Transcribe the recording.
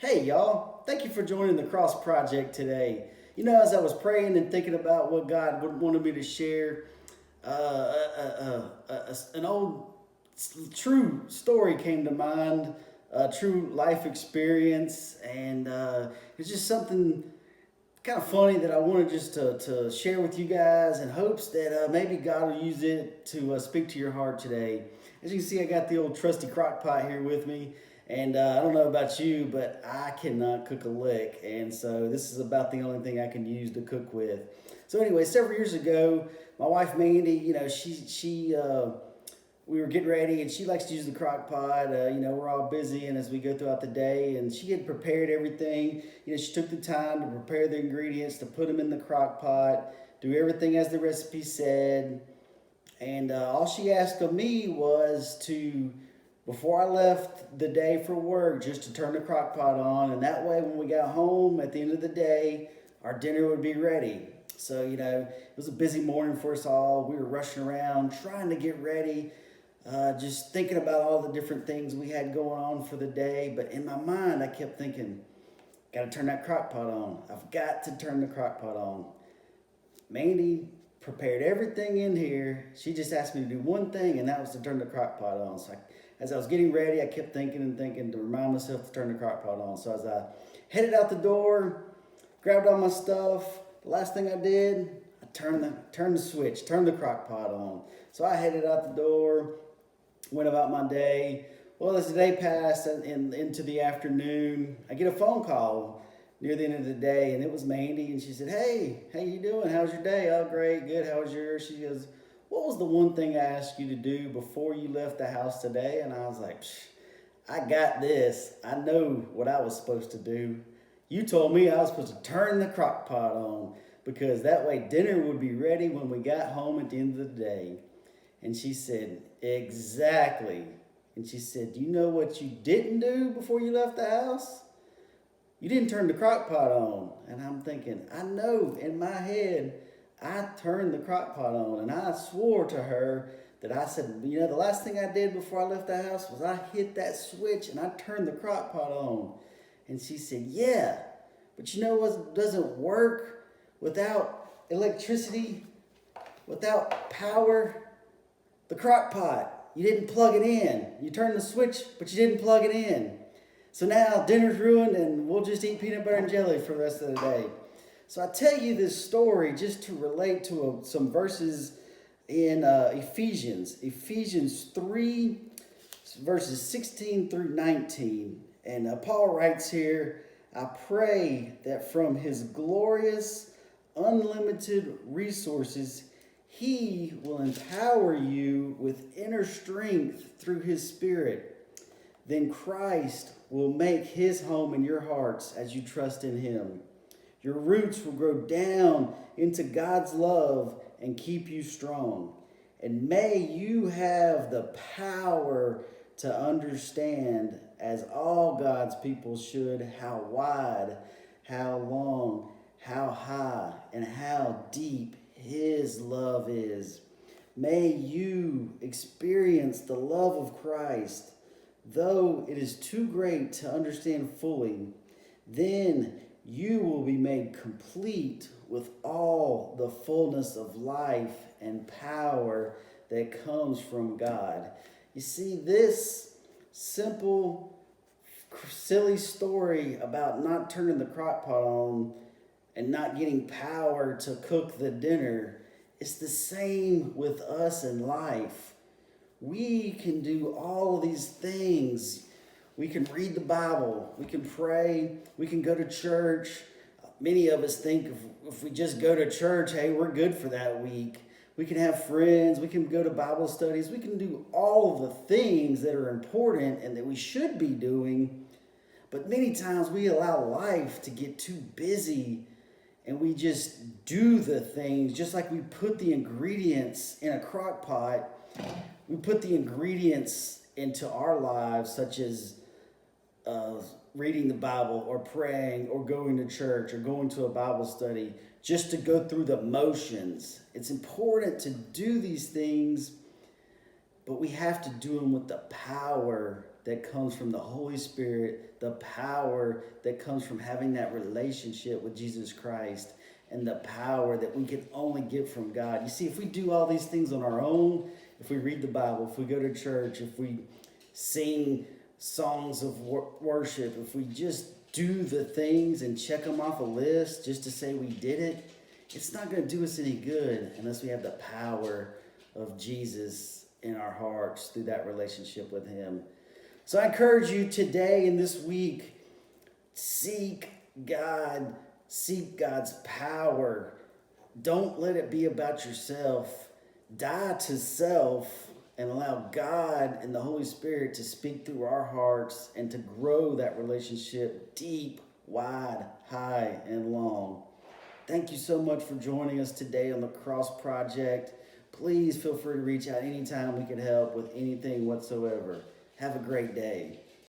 Hey, y'all. Thank you for joining the Cross Project today. You know, as I was praying and thinking about what God wanted me to share, an old true story came to mind, a true life experience, and it's just something kind of funny that I wanted just to share with you guys in hopes that maybe God will use it to speak to your heart today. As you can see, I got the old trusty crock pot here with me. And I don't know about you, but I cannot cook a lick. And so this is about the only thing I can use to cook with. So anyway, several years ago, my wife Mandy, we were getting ready, and she likes to use the crock pot. We're all busy, and as we go throughout the day, and she had prepared everything. She took the time to prepare the ingredients, to put them in the crock pot, do everything as the recipe said. And all she asked of me was to, before I left the day for work, just to turn the crock pot on. And that way, when we got home at the end of the day, our dinner would be ready. So, it was a busy morning for us all. We were rushing around, trying to get ready, just thinking about all the different things we had going on for the day. But in my mind, I kept thinking, got to turn that crock pot on. I've got to turn the crock pot on. Mandy prepared everything in here. She just asked me to do one thing, and that was to turn the crock pot on. So as I was getting ready, I kept thinking and thinking to remind myself to turn the crock pot on. So as I headed out the door, grabbed all my stuff, the last thing I did, I turned the switch, turned the crock pot on. So I headed out the door, went about my day. Well, as the day passed and into the afternoon, I get a phone call near the end of the day, and it was Mandy, and she said, "Hey, how you doing? How's your day?" "Oh, great, good. How was yours?" She goes, "What was the one thing I asked you to do before you left the house today?" And I was like, "I got this. I know what I was supposed to do. You told me I was supposed to turn the crock pot on because that way dinner would be ready when we got home at the end of the day." And she said, "Exactly." And she said, "Do you know what you didn't do before you left the house? You didn't turn the crock pot on." And I'm thinking, I know in my head, I turned the crock pot on, and I swore to her that I said, the last thing I did before I left the house was I hit that switch and I turned the crock pot on. And she said, "Yeah, but you know what doesn't work without electricity, without power? The crock pot. You didn't plug it in. You turned the switch, but you didn't plug it in. So now dinner's ruined and we'll just eat peanut butter and jelly for the rest of the day." So I tell you this story just to relate to some verses in Ephesians 3, verses 16 through 19. And Paul writes here, "I pray that from his glorious, unlimited resources, he will empower you with inner strength through his Spirit. Then Christ will make his home in your hearts as you trust in him. Your roots will grow down into God's love and keep you strong. And may you have the power to understand, as all God's people should, how wide, how long, how high, and how deep his love is. May you experience the love of Christ, though it is too great to understand fully. Then you will be made complete with all the fullness of life and power that comes from God." You see, this simple, silly story about not turning the crock pot on and not getting power to cook the dinner is the same with us in life. We can do all of these things. We can read the Bible. We can pray. We can go to church. Many of us think if we just go to church, hey, we're good for that week. We can have friends. We can go to Bible studies. We can do all of the things that are important and that we should be doing. But many times we allow life to get too busy and we just do the things just like we put the ingredients in a crock pot. We put the ingredients into our lives, such as reading the Bible or praying or going to church or going to a Bible study, just to go through the motions. It's important to do these things, but we have to do them with the power that comes from the Holy Spirit, the power that comes from having that relationship with Jesus Christ, and the power that we can only get from God. You see, if we do all these things on our own, if we read the Bible, if we go to church, if we sing songs of worship, if we just do the things and check them off a list just to say we did it, it's not going to do us any good unless we have the power of Jesus in our hearts through that relationship with him. So I encourage you today and this week, seek God, seek God's power. Don't let it be about yourself. Die to self and allow God and the Holy Spirit to speak through our hearts and to grow that relationship deep, wide, high, and long. Thank you so much for joining us today on the Cross Project. Please feel free to reach out anytime we can help with anything whatsoever. Have a great day.